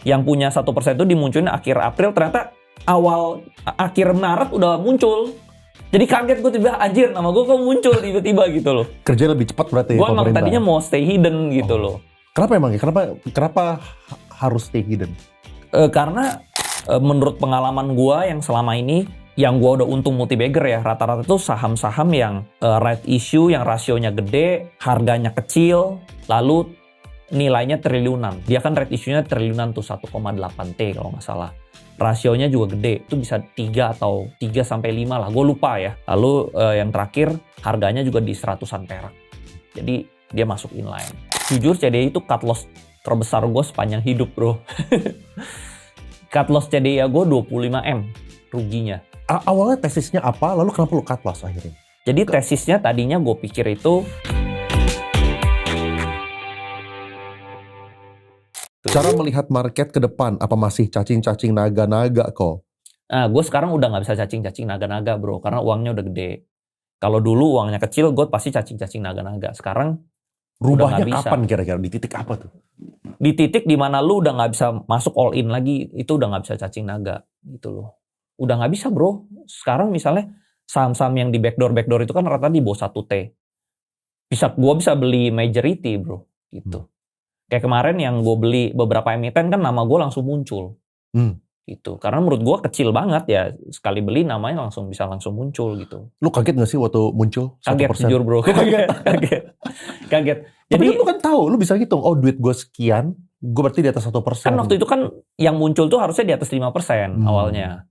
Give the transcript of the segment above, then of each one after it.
yang punya 1% itu dimunculin akhir April, ternyata akhir Maret udah muncul. Jadi kaget gue tiba-tiba, anjir nama gue kok muncul tiba-tiba gitu loh. Kerja lebih cepat berarti Gue pemerintah. emang tadinya mau stay hidden gitu loh. Kenapa emang ya? Kenapa harus stay hidden? Karena menurut pengalaman gue yang selama ini, yang gue udah untung multi-bagger ya, rata-rata tuh saham-saham yang right issue, yang rasionya gede, harganya kecil, lalu nilainya triliunan. Dia kan right issue-nya triliunan tuh 1,8T kalau nggak salah. Rasionya juga gede, itu bisa 3 atau 3-5 lah, gue lupa ya. Lalu yang terakhir, harganya juga di 100-an perak. Jadi dia masuk inline. Jujur CDI itu cut loss terbesar gue sepanjang hidup bro. Cut loss CDI gue 25M ruginya. Awalnya tesisnya apa, lalu kenapa lu cut loss akhirnya? Jadi tesisnya tadinya gue pikir itu cara melihat market ke depan, apa masih cacing-cacing naga-naga kok? Nah, gue sekarang udah nggak bisa cacing-cacing naga-naga bro, karena uangnya udah gede. Kalau dulu uangnya kecil, gue pasti cacing-cacing naga-naga. Sekarang rubahnya udah kapan kira-kira? Di titik apa tuh? Di titik dimana lu udah nggak bisa masuk all in lagi, itu udah nggak bisa cacing naga gitu loh. Udah nggak bisa bro. Sekarang misalnya saham-saham yang di backdoor itu kan rata di bawah 1T. Gue bisa beli majority bro gitu. Kayak kemarin yang gue beli beberapa emiten kan nama gue langsung muncul. Gitu. Karena menurut gue kecil banget ya, sekali beli namanya bisa langsung muncul gitu. Lu kaget gak sih waktu muncul 1%? Kaget jujur bro, kaget. Tapi Jadi lu kan tahu, lu bisa hitung, oh duit gue sekian, gue berarti di atas 1%. kan waktu itu kan yang muncul tuh harusnya di atas 5% awalnya.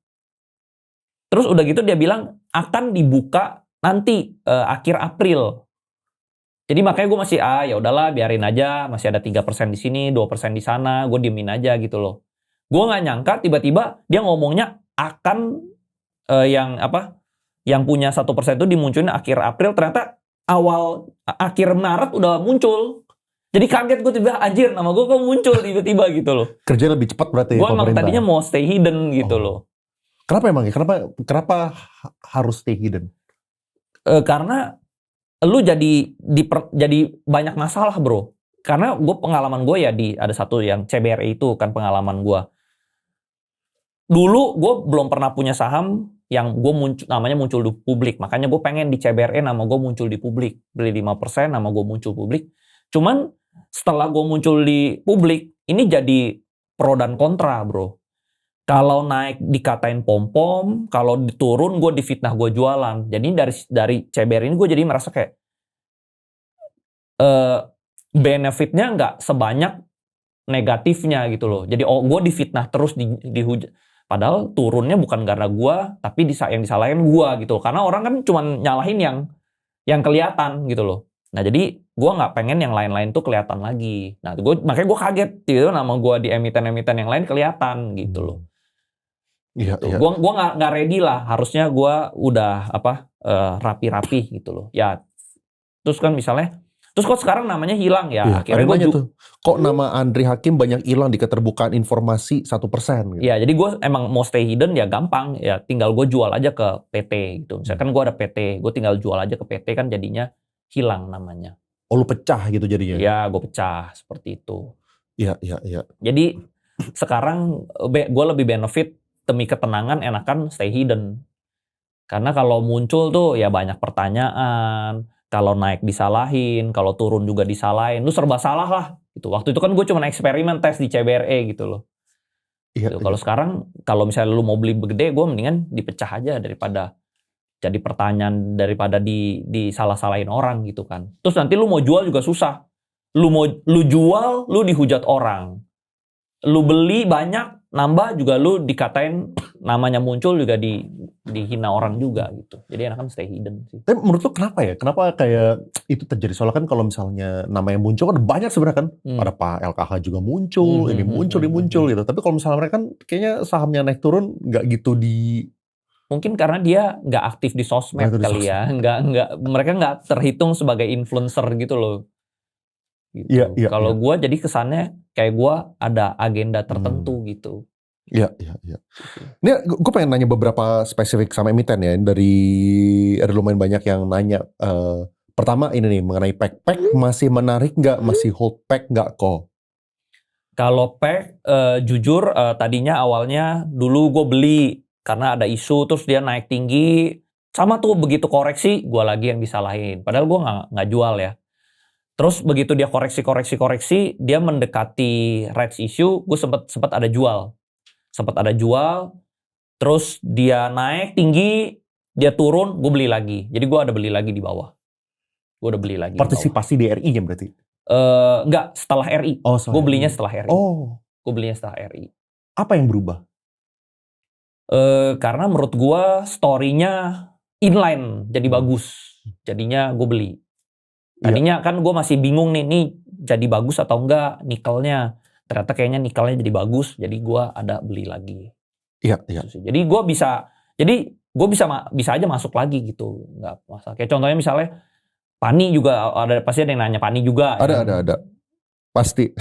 Terus udah gitu dia bilang akan dibuka nanti akhir April. Jadi makanya gue masih ya udahlah biarin aja, masih ada 3% di sini, 2% di sana, gue diemin aja gitu loh. Gue nggak nyangka tiba-tiba dia ngomongnya akan yang punya 1% itu dimunculin akhir April, ternyata akhir Maret udah muncul. Jadi kaget gue tiba-tiba, anjir nama gue kok muncul tiba-tiba gitu loh. Kerja lebih cepat berarti Gue emang pemerintah. tadinya mau stay hidden gitu loh. Kenapa emang ya? Kenapa harus stay hidden? Karena lu jadi banyak masalah bro. Karena pengalaman gue ya ada satu yang CBRE itu kan pengalaman gue. Dulu gue belum pernah punya saham yang namanya muncul di publik. Makanya gue pengen di CBRE nama gue muncul di publik. Beli 5% nama gue muncul publik. Cuman setelah gue muncul di publik, ini jadi pro dan kontra bro. Kalau naik dikatain pom-pom, kalau diturun gue difitnah gue jualan. Jadi dari CBR ini gue jadi merasa kayak benefitnya nggak sebanyak negatifnya gitu loh. Jadi gue difitnah terus dihujat. Padahal turunnya bukan karena gue, tapi yang disalahin gue gitu. Karena orang kan cuma nyalahin yang kelihatan gitu loh. Nah jadi gue nggak pengen yang lain-lain tuh kelihatan lagi. Nah makanya gue kaget gitu nama gue di emiten-emiten yang lain kelihatan gitu loh. Iya, gitu. iya. Gue nggak ready lah. Harusnya gue udah rapi-rapi gitu loh. Ya terus kan misalnya, terus kok sekarang namanya hilang ya? Iya, Akhirnya gue tuh. Kok nama Andri Hakim banyak hilang di keterbukaan informasi 1%? Gitu. Ya jadi gue emang mau stay hidden ya gampang. Ya tinggal gue jual aja ke PT gitu. Misalkan gue ada PT, gue tinggal jual aja ke PT kan jadinya hilang namanya. Oh lu pecah gitu jadinya? Ya gue pecah seperti itu. Iya. Jadi sekarang gue lebih benefit demi ketenangan enakan stay hidden. Karena kalau muncul tuh ya banyak pertanyaan, kalau naik disalahin, kalau turun juga disalahin, lu serba salah lah. Gitu. Waktu itu kan gue cuma eksperimen tes di CBRE gitu loh. Iya, gitu. Kalau sekarang, kalau misalnya lu mau beli gede, gue mendingan dipecah aja daripada jadi pertanyaan, daripada disalah-salahin orang gitu kan. Terus nanti lu mau jual juga susah. Lu jual, lu dihujat orang. Lu beli banyak, nambah juga lu dikatain namanya muncul juga dihina orang juga gitu. Jadi enakan stay hidden sih. Tapi menurut lu kenapa ya? Kenapa kayak itu terjadi? Soalnya kan kalau misalnya namanya muncul kan banyak sebenarnya kan. Ada Pak LKH juga muncul, ini muncul gitu. Tapi kalau misalnya mereka kan kayaknya sahamnya naik turun nggak gitu di... Mungkin karena dia nggak aktif di sosmed kali ya. Mereka nggak terhitung sebagai influencer gitu loh. Gitu. Iya. Kalau gue jadi kesannya kayak gue ada agenda tertentu gitu. Iya. Ini gue pengen nanya beberapa spesifik sama emiten ya. Ada lumayan banyak yang nanya. Pertama ini nih mengenai pack masih menarik nggak? Masih hold pack nggak kok? Kalau PEC, jujur tadinya awalnya dulu gue beli karena ada isu terus dia naik tinggi. Sama tuh begitu koreksi gue lagi yang disalahin. Padahal gue nggak jual ya. Terus begitu dia koreksi, dia mendekati rights issue, gue sempet ada jual. Terus dia naik tinggi, dia turun, gue beli lagi. Jadi gue ada beli lagi di bawah. Partisipasi di RI-nya berarti? Enggak, setelah RI. Oh, Gue belinya setelah RI. Oh. Gue belinya setelah RI. Apa yang berubah? Karena menurut gue story-nya inline, jadi bagus. Jadinya gue beli. Tadinya kan gue masih bingung nih jadi bagus atau enggak nikelnya. Ternyata kayaknya nikelnya jadi bagus, jadi gue ada beli lagi. Iya. Jadi gue bisa aja masuk lagi gitu, nggak masalah. Kayak contohnya misalnya Pani juga pasti ada yang nanya Pani juga. Ada. Pasti.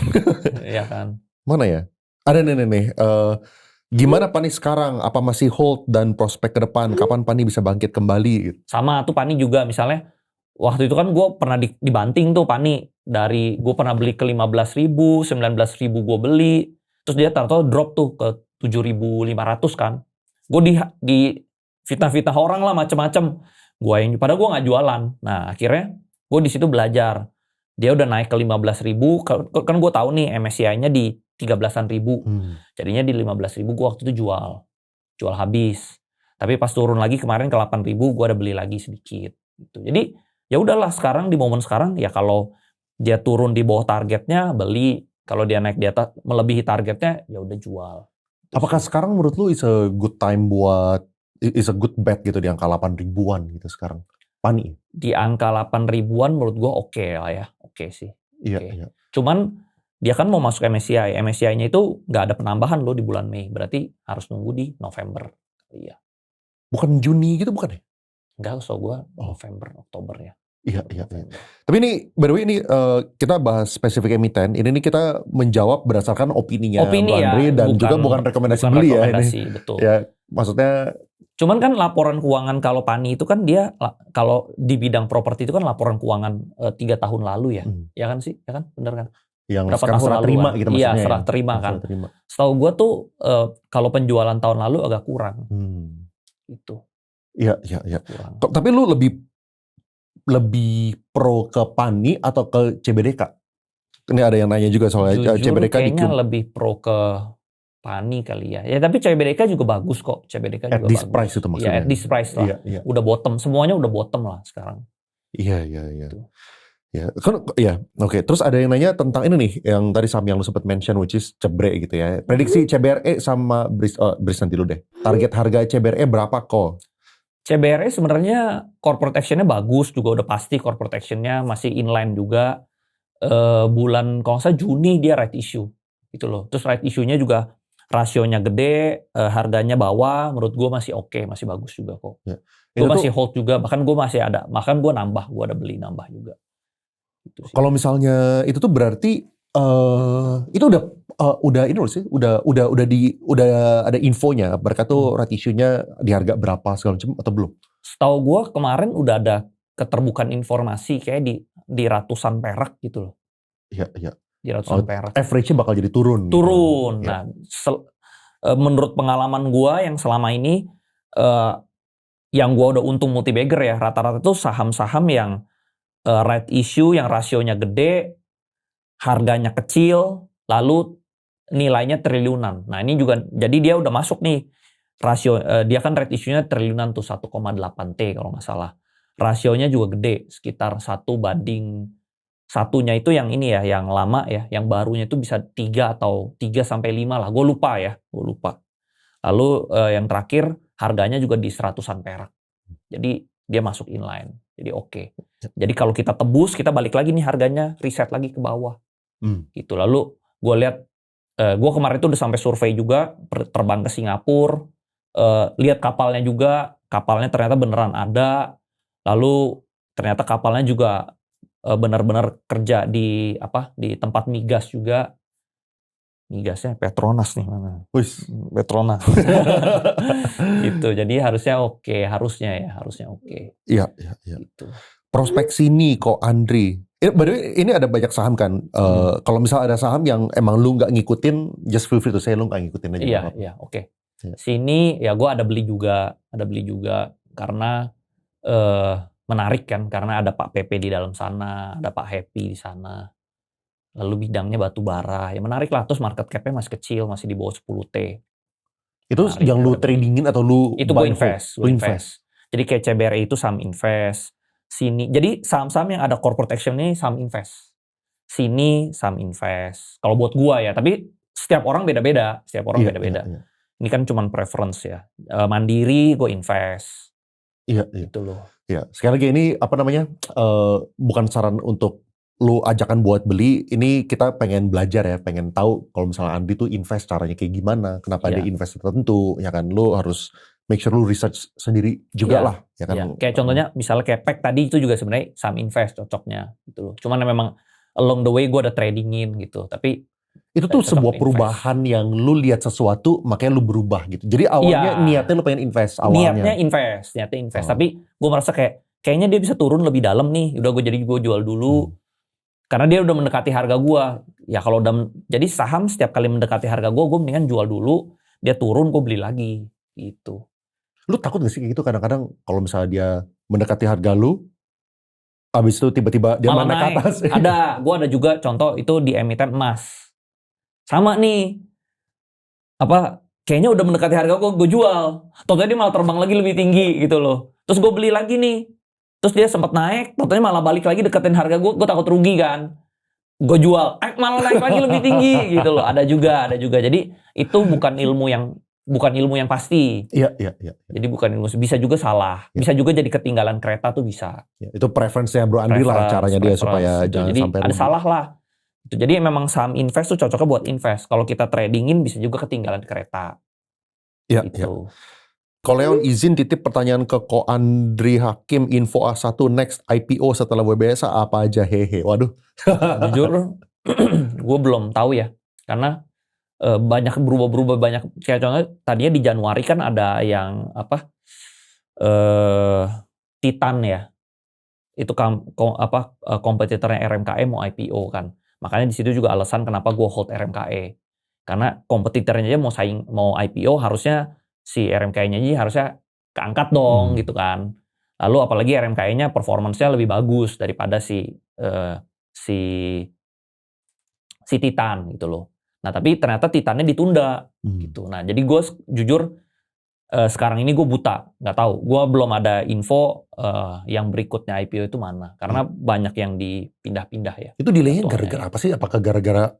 Iya kan. Mana ya? Ada nih. Gimana Pani sekarang? Apa masih hold dan prospek ke depan? Kapan Pani bisa bangkit kembali? Sama tuh Pani juga misalnya. Waktu itu kan gue pernah dibanting tuh Pani. Dari gue pernah beli ke 15.000, 19.000 gue beli. Terus dia taruh drop tuh ke 7.500 kan. Gue di fitnah-fitnah orang lah macem-macem. Padahal gue nggak jualan. Nah akhirnya gue di situ belajar. Dia udah naik ke 15.000. Kan gue tahu nih MSCI-nya di 13.000. Jadinya di 15.000 gue waktu itu jual habis. Tapi pas turun lagi kemarin ke 8.000 gue ada beli lagi sedikit. Gitu. Jadi ya udahlah sekarang di momen sekarang ya kalau dia turun di bawah targetnya beli. Kalau dia naik di atas melebihi targetnya ya udah jual. Apakah sekarang menurut lu is a good bet gitu di angka 8 ribuan gitu sekarang? Pani? Di angka 8 ribuan menurut gue oke lah ya. Oke sih. Iya. Cuman dia kan mau masuk MSCI. MSCI-nya itu nggak ada penambahan loh di bulan Mei. Berarti harus nunggu di November. Iya. Bukan Juni gitu bukan ya? Enggak, so gue November, Oktober ya. Iya. Tapi ini, by the way ini kita bahas spesifik emiten. Ini kita menjawab berdasarkan opininya Bang Andre dan juga bukan rekomendasi beli ya ini. Betul. Ya, maksudnya. Cuman kan laporan keuangan kalau Pani itu kan dia kalau di bidang properti itu kan laporan keuangan 3 tahun lalu ya. Ya kan sih, ya kan, bener kan? Yang berapa sekarang tahun serah lalu terima kan? gitu maksudnya. Iya, serah terima kan. Setahu gue tuh kalau penjualan tahun lalu agak kurang. Itu. Iya. Tapi lu lebih pro ke Pani atau ke CBDK? Ini ada yang nanya juga soal CBDK. Kayaknya lebih pro ke Pani kali ya. Ya tapi CBDK juga bagus kok. CBDK at juga this bagus. Price itu maksudnya. Ya at this price lah. Iya. Udah bottom. Semuanya udah bottom lah sekarang. Iya. Ya, kan ya. Oke. Terus ada yang nanya tentang ini nih, yang tadi Sam yang lu sempat mention which is Cebre gitu ya. Prediksi CBRE sama BRIS nanti dulu deh. Target harga CBRE berapa kok? CBRE sebenarnya corporate action-nya bagus, juga udah pasti corporate action-nya masih inline juga. Bulan kalau nggak salah Juni dia right issue gitu loh. Terus right issue-nya juga rasionya gede, harganya bawah, menurut gue masih oke, masih bagus juga kok. Ya. Gue masih hold juga, bahkan gue masih ada, bahkan gue ada beli nambah juga. Gitu kalau misalnya itu tuh berarti itu udah ini loh sih, udah ada infonya, mereka tuh right issue-nya di harga berapa segala macam atau belum? Setahu gue kemarin udah ada keterbukaan informasi kayak di ratusan perak gitu loh. Iya. Di ratusan perak. Average-nya bakal jadi turun. Turun. Gitu. Nah, menurut pengalaman gue yang selama ini, yang gue udah untung multi-bagger ya, rata-rata tuh saham-saham yang right issue, yang rasionya gede, harganya kecil, lalu nilainya triliunan. Nah ini juga, jadi dia udah masuk nih, rasio, dia kan right issue-nya triliunan tuh 1,8 T kalau nggak salah. Rasionya juga gede, sekitar 1:1 itu yang ini ya, yang lama ya, yang barunya itu bisa 3 atau 3-5 lah, gue lupa. Lalu yang terakhir harganya juga di 100-an perak. Jadi dia masuk inline, jadi oke. Jadi kalau kita tebus, kita balik lagi nih harganya, reset lagi ke bawah. Gitu. Lalu gue lihat, gue kemarin tuh udah sampai survei juga, terbang ke Singapura, lihat kapalnya juga, kapalnya ternyata beneran ada. Lalu ternyata kapalnya juga benar-benar kerja di tempat migas juga. Migasnya Petronas nih mana? Petronas. Gitu. Jadi harusnya oke. Iya. Gitu. Prospek sini kok Andri. By the way, ini ada banyak saham kan. Kalau misal ada saham yang emang lu nggak ngikutin, just feel free to say lu nggak ngikutin aja. Iya, nggak apa-apa. iya, oke. Iya. Sini ya gue ada beli juga karena menarik kan, karena ada Pak PP di dalam sana, ada Pak Happy di sana. Lalu bidangnya batu bara, ya menarik lah. Terus market cap-nya masih kecil, masih di bawah 10T. Itu Menarik, yang lu ada beli. tradingin atau lu Itu buy gue and hold? invest, gue invest. Jadi kayak CBRE itu saham invest. Sini, jadi saham-saham yang ada corporate action ini saham invest. Sini saham invest. Kalau buat gua ya, tapi setiap orang beda-beda, Iya. Ini kan cuman preference ya. Mandiri gue invest. Iya. Gitu loh. Ya, sekali lagi ini apa namanya, bukan saran untuk lu ajakan buat beli, ini kita pengen belajar ya, pengen tahu kalau misalnya Andi tuh invest caranya kayak gimana, kenapa dia invest tertentu, ya kan, lu harus make sure lu research sendiri juga lah, ya kan. Ya. Kayak contohnya misalnya kayak PEC tadi itu juga sebenarnya saham invest cocoknya gitu loh. Cuman memang along the way gue ada tradingin gitu, tapi itu tuh sebuah perubahan yang lu lihat sesuatu makanya lu berubah gitu. Jadi awalnya niatnya lu pengen invest awalnya. Niatnya invest. Tapi gue merasa kayaknya dia bisa turun lebih dalam nih. Udah gue jual dulu. Karena dia udah mendekati harga gue. Ya kalau jadi saham setiap kali mendekati harga gue mendingan jual dulu. Dia turun gue beli lagi gitu. Lu takut gak sih kayak gitu kadang-kadang kalau misalnya dia mendekati harga lu, abis itu tiba-tiba dia malah naik ke atas? Gue ada juga contoh itu di emiten emas. Sama nih. Kayaknya udah mendekati harga gue jual. Totalnya dia malah terbang lagi lebih tinggi gitu loh. Terus gue beli lagi nih. Terus dia sempat naik, totalnya malah balik lagi deketin harga gue takut rugi kan. Gue jual, malah naik lagi lebih tinggi gitu loh. Ada juga. Jadi itu bukan ilmu yang pasti. Iya. Jadi bukan ilmu, bisa juga salah. Bisa juga jadi ketinggalan kereta tuh bisa. Ya, itu preference-nya Bro Andri lah, caranya dia supaya gitu. jangan Jadi sampai ada salah lah. Jadi memang saham invest tuh cocoknya buat invest. Kalau kita tradingin bisa juga ketinggalan kereta. Iya. Kalau Leon izin titip pertanyaan ke Ko Andri Hakim, info A1 next IPO setelah WBSA apa aja, hehe. Waduh. Jujur, gue belum tahu ya. Karena banyak berubah-berubah, banyak. Kayak contohnya tadinya di Januari kan ada yang Titan ya. Itu kompetitornya RMKE mau IPO kan. Makanya di situ juga alasan kenapa gue hold RMKE. Karena kompetitornya aja mau IPO, harusnya si RMKE-nya aja harusnya keangkat dong gitu kan. Lalu apalagi RMKE-nya performance-nya lebih bagus daripada si Titan gitu loh. Nah tapi ternyata Titannya ditunda gitu. Nah jadi gue jujur sekarang ini gue buta, nggak tahu. Gue belum ada info yang berikutnya IPO itu mana. Karena banyak yang dipindah-pindah ya. Itu delay-nya gara-gara apa sih? Apakah gara-gara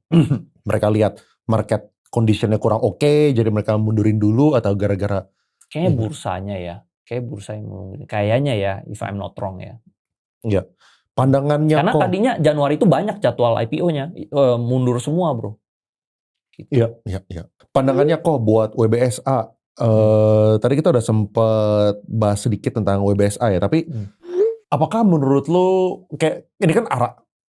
mereka lihat market condition-nya kurang oke, jadi mereka mundurin dulu, atau gara-gara? Kayaknya bursanya ya. Kayaknya ya, if I'm not wrong ya. Iya. Pandangannya karena tadinya Januari itu banyak jadwal IPO-nya. Mundur semua bro. Gitu. Iya. Pandangannya kok buat WBSA. Tadi kita udah sempet bahas sedikit tentang WBSA ya, tapi apakah menurut lo, kayak ini kan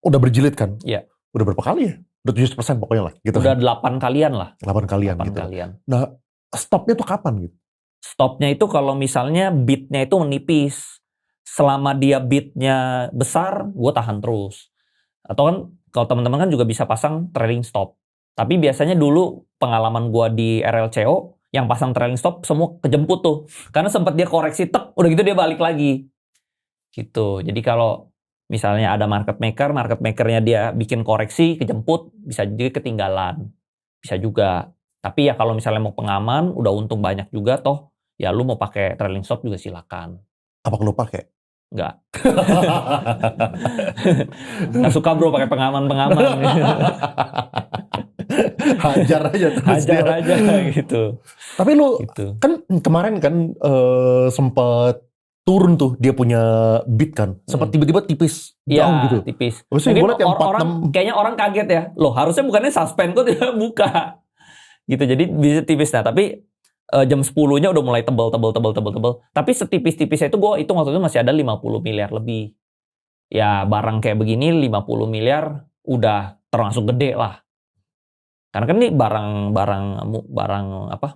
udah berjilid kan? Iya. Udah berapa kali ya? Udah 7% pokoknya lah. Gitu udah 8 kalian lah. 8 kalian gitu. Nah, stopnya tuh kapan gitu? Stopnya itu kalau misalnya bidnya itu menipis. Selama dia bidnya besar, gue tahan terus. Atau kan kalau teman-teman kan juga bisa pasang trailing stop. Tapi biasanya dulu pengalaman gue di RLCO, yang pasang trailing stop semua kejemput tuh. Karena sempat dia koreksi, udah gitu dia balik lagi. Gitu. Jadi kalau misalnya ada market makernya dia bikin koreksi, kejemput, bisa juga ketinggalan. Bisa juga. Tapi ya kalau misalnya mau pengaman, udah untung banyak juga toh, ya lu mau pakai trailing stop juga silakan. Apa lu pakai? Enggak. Nggak suka bro pakai pengaman. Hajar aja gitu. Tapi lu kan kemarin kan sempat turun tuh dia punya bid kan, sempat tiba-tiba tipis down gitu. Tipis. Mungkin kayaknya orang kaget ya. Loh harusnya bukannya suspend kok dia buka. Gitu jadi bisa tipis. Nah tapi jam 10-nya udah mulai tebel. Tapi setipis-tipisnya itu gue hitung waktu itu masih ada 50 miliar lebih. Ya barang kayak begini 50 miliar udah termasuk gede lah. Karena kan ini barang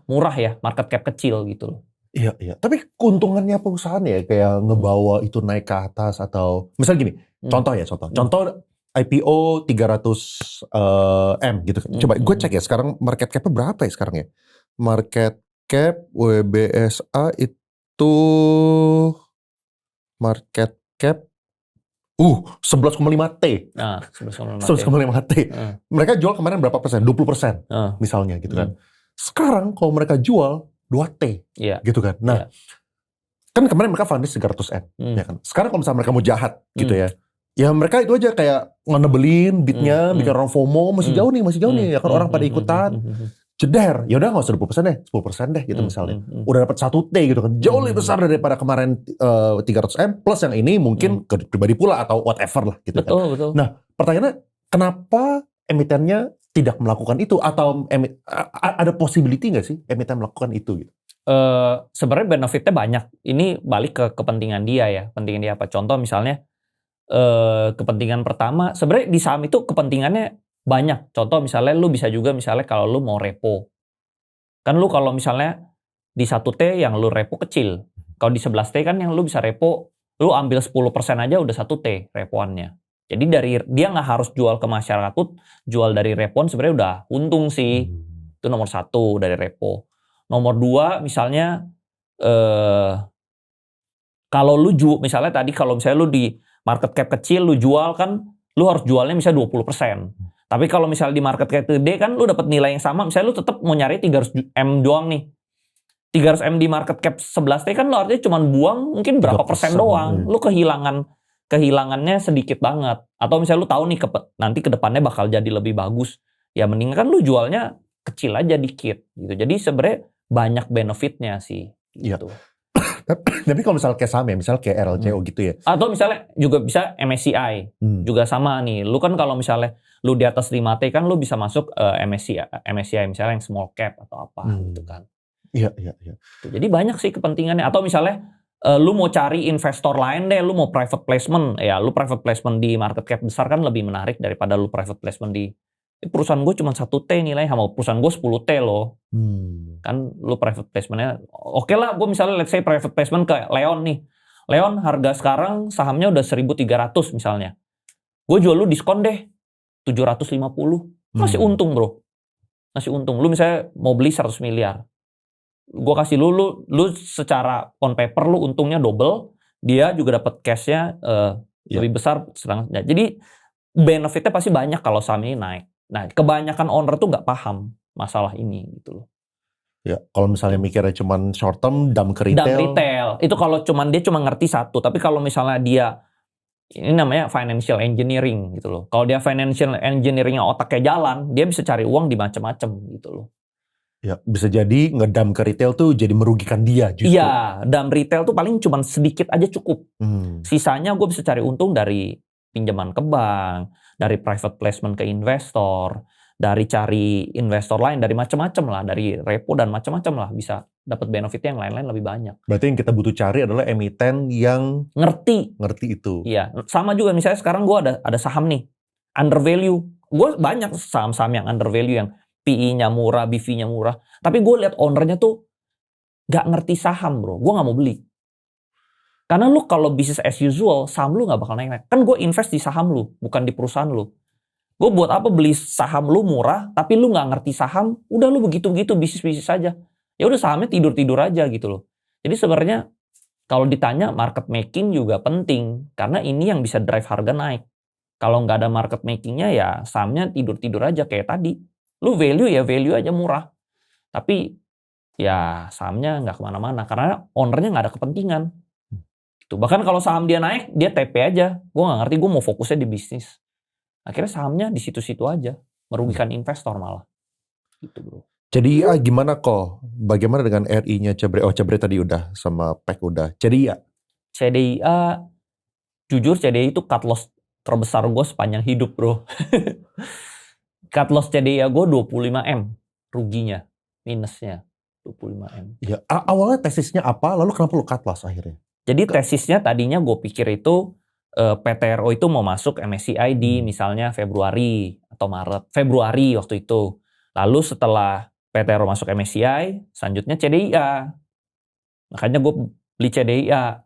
murah ya, market cap kecil gitu loh. Iya, iya. Tapi keuntungannya perusahaan ya kayak ngebawa itu naik ke atas atau misal gini, contoh ya, contoh. Contoh IPO 300 M gitu. Coba gue cek ya sekarang market cap-nya berapa ya sekarang ya? Market cap WBSA itu market cap 11,5 T. Nah, 11,5 T. 11,5 T. Mereka jual kemarin berapa persen? 20% misalnya gitu kan. Sekarang kalau mereka jual 2 T gitu kan. Nah, kan kemarin mereka funding 300 M ya kan. Sekarang kalau misalnya mereka mau jahat gitu ya. Ya mereka itu aja kayak ngebelin beatnya, bikin orang FOMO, masih jauh nih ya kan orang pada ikutan. Jeder, ya udah nggak usah 20% deh, 10% deh gitu misalnya. Udah dapat 1 T gitu kan. Jauh lebih besar daripada kemarin 300 M plus yang ini mungkin ke pribadi pula atau whatever lah gitu kan. Betul. Nah, pertanyaannya kenapa emitennya tidak melakukan itu atau ada possibility nggak sih emiten melakukan itu gitu? Sebenarnya benefitnya banyak. Ini balik ke kepentingan dia ya. Kepentingan dia apa? Contoh misalnya kepentingan pertama, sebenarnya di saham itu kepentingannya banyak. Contoh misalnya lu bisa juga misalnya kalau lu mau repo. Kan lu kalau misalnya di 1 T yang lu repo kecil. Kalau di 11 T kan yang lu bisa repo, lu ambil 10% aja udah 1 T repoannya. Jadi dari dia nggak harus jual ke masyarakat tuh, jual dari repoan sebenarnya udah untung sih. Itu nomor 1 dari repo. Nomor 2 misalnya kalau lu misalnya tadi kalau misalnya lu di market cap kecil lu jual kan lu harus jualnya misalnya 20%. Tapi kalau misalnya di market cap gede kan lu dapat nilai yang sama, misalnya lu tetap mau nyari 300 M doang nih. 300 M di market cap 11 T kan lu artinya cuma buang mungkin berapa persen doang. Lu kehilangannya sedikit banget. Atau misalnya lu tahu nih nanti ke depannya bakal jadi lebih bagus. Ya mending kan lu jualnya kecil aja dikit gitu. Jadi sebenarnya banyak benefitnya sih gitu. Tapi kalau misalnya kayak saham ya, misalnya kayak RLCO gitu ya. Atau misalnya juga bisa MSCI. Juga sama nih. Lu kan kalau misalnya lu di atas 5T kan lu bisa masuk MSCI misalnya yang small cap atau apa gitu kan. Iya. Jadi banyak sih kepentingannya. Atau misalnya lu mau cari investor lain deh, lu mau private placement. Ya lu private placement di market cap besar kan lebih menarik daripada lu private placement di perusahaan gue cuma 1 T nilai, sama perusahaan gue 10 T loh. Kan lu private placementnya, oke lah gue misalnya let's say private placement ke Leon nih. Leon harga sekarang sahamnya udah 1.300 misalnya. Gue jual lu diskon deh 750. Masih untung bro. Masih untung. Lu misalnya mau beli 100 miliar. Gue kasih lu secara on paper lu untungnya double. Dia juga dapat cashnya lebih besar. Jadi benefitnya pasti banyak kalau saham ini naik. Nah, kebanyakan owner tuh nggak paham masalah ini gitu loh. Ya, kalau misalnya mikirnya cuman short term, dump ke retail. Dump retail. Itu kalau dia cuma ngerti satu. Tapi kalau misalnya dia, ini namanya financial engineering gitu loh. Kalau dia financial engineeringnya otaknya jalan, dia bisa cari uang di macam-macam gitu loh. Ya, bisa jadi ngedump ke retail tuh jadi merugikan dia justru. Iya, dump retail tuh paling cuma sedikit aja cukup. Sisanya gue bisa cari untung dari pinjaman ke bank, dari private placement ke investor, dari cari investor lain, dari macam-macam lah, dari repo dan macam-macam lah, bisa dapat benefit yang lain-lain lebih banyak. Berarti yang kita butuh cari adalah emiten yang ngerti itu. Iya, sama juga misalnya sekarang gue ada saham nih under value. Gue banyak saham-saham yang under value yang PE-nya murah, BV-nya murah. Tapi gue lihat ownernya tuh gak ngerti saham bro, gue gak mau beli. Karena lu kalau bisnis as usual, saham lu gak bakal naik-naik. Kan gue invest di saham lu, bukan di perusahaan lu. Gue buat apa beli saham lu murah, tapi lu gak ngerti saham, udah lu begitu-begitu bisnis-bisnis aja. Ya udah sahamnya tidur-tidur aja gitu loh. Jadi sebenarnya kalau ditanya market making juga penting, karena ini yang bisa drive harga naik. Kalau nggak ada market makingnya ya sahamnya tidur-tidur aja kayak tadi. Lu value ya value aja murah. Tapi ya sahamnya nggak kemana-mana karena ownernya nggak ada kepentingan. Gitu. Bahkan kalau saham dia naik, dia TP aja. Gue nggak ngerti, gue mau fokusnya di bisnis. Akhirnya sahamnya di situ-situ aja, merugikan investor malah. Gitu bro. Jadi gimana kok? Bagaimana dengan RI-nya Cabre? Oh Cabre tadi udah, sama PEC udah. CDIA? CDIA, jujur CDIA itu cut loss terbesar gue sepanjang hidup bro. Cut loss CDIA gue 25M ruginya, minusnya 25M. Ya, awalnya tesisnya apa? Lalu kenapa lu cut loss akhirnya? Jadi tesisnya tadinya gue pikir itu PTRO itu mau masuk MSCI di misalnya Februari atau Maret. Februari waktu itu. Lalu setelah PTRO masuk MSCI, selanjutnya CDIA. Makanya gue beli CDIA.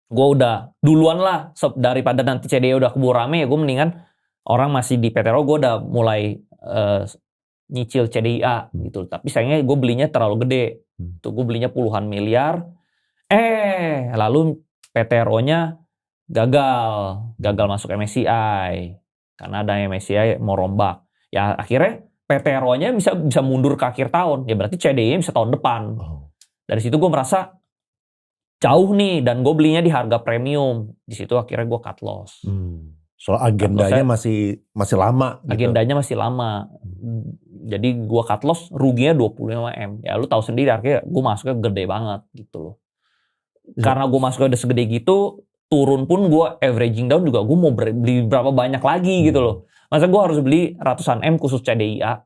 Gue udah duluan lah, daripada nanti CDIA udah keburu rame, ya gue mendingan orang masih di PTRO, gue udah mulai nyicil CDIA gitu. Tapi sayangnya gue belinya terlalu gede. Tuh gue belinya puluhan miliar. Lalu PTRO-nya gagal masuk MSCI. Karena ada MSCI mau rombak. Ya akhirnya PTRO-nya bisa mundur ke akhir tahun. Ya berarti CDI-nya bisa tahun depan. Dari situ gue merasa jauh nih, dan gue belinya di harga premium. Di situ akhirnya gue cut loss. Soal agendanya masih lama. Agendanya masih lama. Jadi gue cut loss, ruginya 25M. Ya lu tahu sendiri, akhirnya gue masuknya gede banget gitu loh. Karena gue masuknya udah segede gitu, turun pun gue averaging down juga, gue mau beli berapa banyak lagi gitu loh. Masa gue harus beli ratusan M khusus CDIA,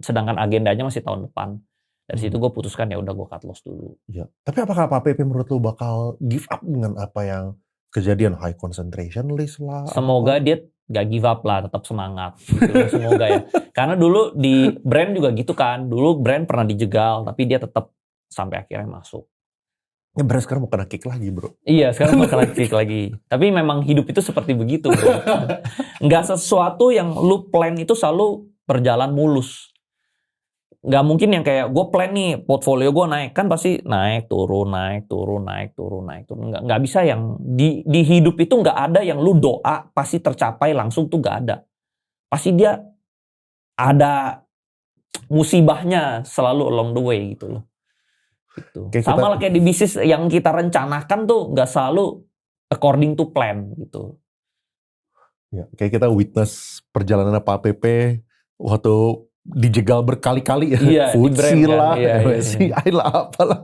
sedangkan agendanya masih tahun depan. Dari situ gue putuskan ya udah gue cut loss dulu. Ya. Tapi apakah Pak PP menurut lu bakal give up dengan apa yang kejadian high concentration list lah? Semoga dia gak give up lah, tetap semangat gitu. Semoga ya. Karena dulu di brand juga gitu kan. Dulu brand pernah dijegal, tapi dia tetap sampai akhirnya masuk. Ya brand sekarang mau kena kick lagi bro. Iya sekarang mau kena kick lagi. Tapi memang hidup itu seperti begitu bro. Nggak sesuatu yang lu plan itu selalu berjalan mulus. Nggak mungkin yang kayak gue plan nih portfolio gue naik, kan pasti naik turun. Nggak bisa yang di hidup itu nggak ada yang lu doa pasti tercapai langsung tuh nggak ada. Pasti dia ada musibahnya selalu along the way gitu loh. Gitu. Sama lah kayak di bisnis yang kita rencanakan tuh nggak selalu according to plan gitu. Ya, kayak kita witness perjalanan Pak PP waktu dijegal berkali-kali ya. Iya, FTSE lah, kan? MSCI lah, apalah.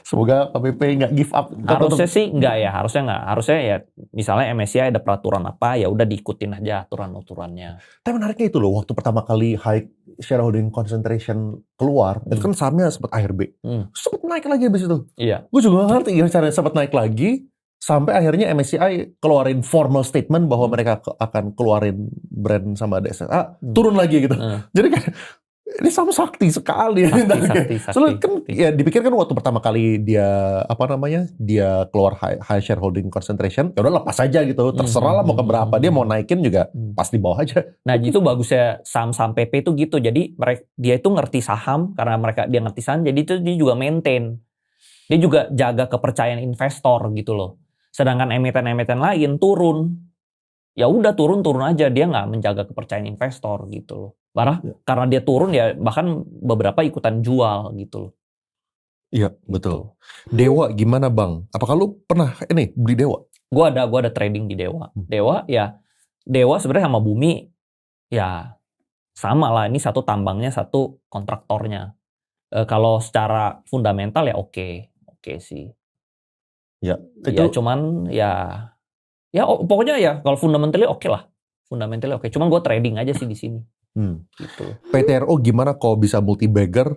Semoga Pak PP nggak give up. Harusnya sih nggak ya, harusnya nggak. Harusnya ya misalnya MSCI ada peraturan apa, ya udah diikutin aja aturan-aturannya. Tapi menariknya itu loh, waktu pertama kali high shareholding concentration keluar, itu kan sahamnya sempat ARB. Sempat naik lagi abis itu. Iya. Gue juga nggak ngerti gimana caranya sempat naik lagi, sampai akhirnya MSCI keluarin formal statement bahwa mereka akan keluarin brand sama DSA, turun lagi gitu. Jadi kan ini sama sakti sekali. Sakti. Soalnya kan ya dipikirkan waktu pertama kali dia dia keluar high shareholding concentration, ya udah lepas aja gitu, terserah lah mau ke berapa, dia mau naikin juga pasti bawah aja. Nah itu bagusnya saham-saham PP itu gitu, jadi dia itu ngerti saham, karena dia ngerti saham, jadi itu dia juga maintain, dia juga jaga kepercayaan investor gitu loh. Sedangkan emiten-emiten lain turun, ya udah turun aja, dia nggak menjaga kepercayaan investor gitu loh. Karena dia turun ya bahkan beberapa ikutan jual gitu loh. Iya betul. Dewa gimana bang? Apakah lu pernah beli Dewa? Gue ada trading di Dewa. Dewa sebenarnya sama Bumi ya sama lah. Ini satu tambangnya, satu kontraktornya. Kalau secara fundamental ya oke sih. Ya, ya cuman ya pokoknya ya kalau fundamentalnya oke lah. Fundamentalnya oke. Cuman gue trading aja sih di sini. Gitu. PTRO gimana kok bisa multi bagger?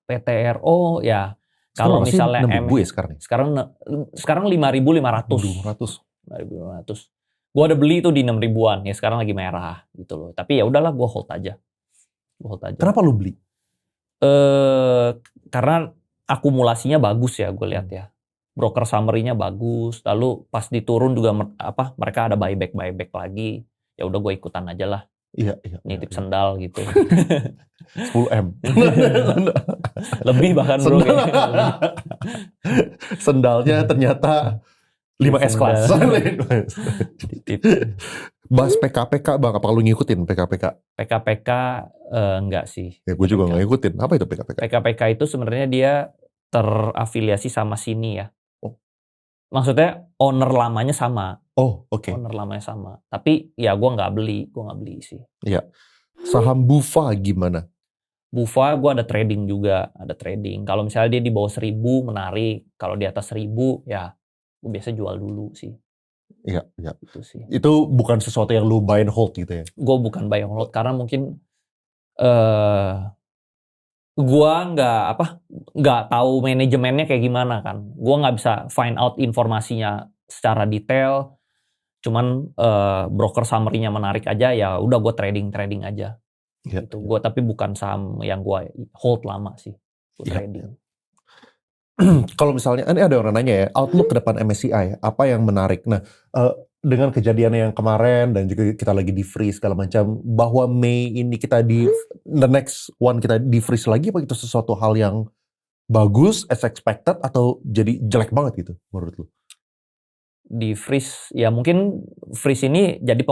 PTRO ya kalau misalnya sekarang 5.500. 5.500. Gue ada beli itu di 6.000-an ya, sekarang lagi merah gitu loh. Tapi ya udahlah gue hold aja. Kenapa lu beli? Karena akumulasinya bagus ya, gue lihat ya. Broker summary-nya bagus. Lalu pas diturun juga mereka ada buyback lagi. Ya udah gue ikutan aja lah. Iya. Nitip sendal gitu. 10M. Lebih bahkan bro. Sendalnya ternyata 5S kelas. Bahas PKPK bang, apa lu ngikutin PKPK? PKPK enggak sih. Ya gue juga nggak ngikutin. Apa itu PKPK? PKPK itu sebenarnya dia terafiliasi sama sini ya. Maksudnya owner lamanya sama. Oh, oke. Owner lamanya sama. Tapi ya gue nggak beli sih. Iya. Saham Bufa gimana? Bufa gue ada trading juga, Kalau misalnya dia di bawah 1.000 menarik, kalau di atas 1.000 ya gue biasa jual dulu sih. Iya. Itu sih. Itu bukan sesuatu yang lu buy and hold gitu ya? Gue bukan buy and hold karena mungkin gue nggak tahu manajemennya kayak gimana kan. Gue nggak bisa find out informasinya secara detail. Cuman broker summary-nya menarik aja, ya udah gue trading aja. Gitu. Gue tapi bukan saham yang gue hold lama sih. Gue trading. Kalau misalnya, ini ada orang nanya ya, outlook ke depan MSCI, apa yang menarik? Nah, dengan kejadian yang kemarin dan juga kita lagi di freeze segala macam, bahwa Mei ini kita the next one kita di freeze lagi, apa itu sesuatu hal yang bagus as expected atau jadi jelek banget gitu menurut lu? Di freeze ya mungkin freeze ini jadi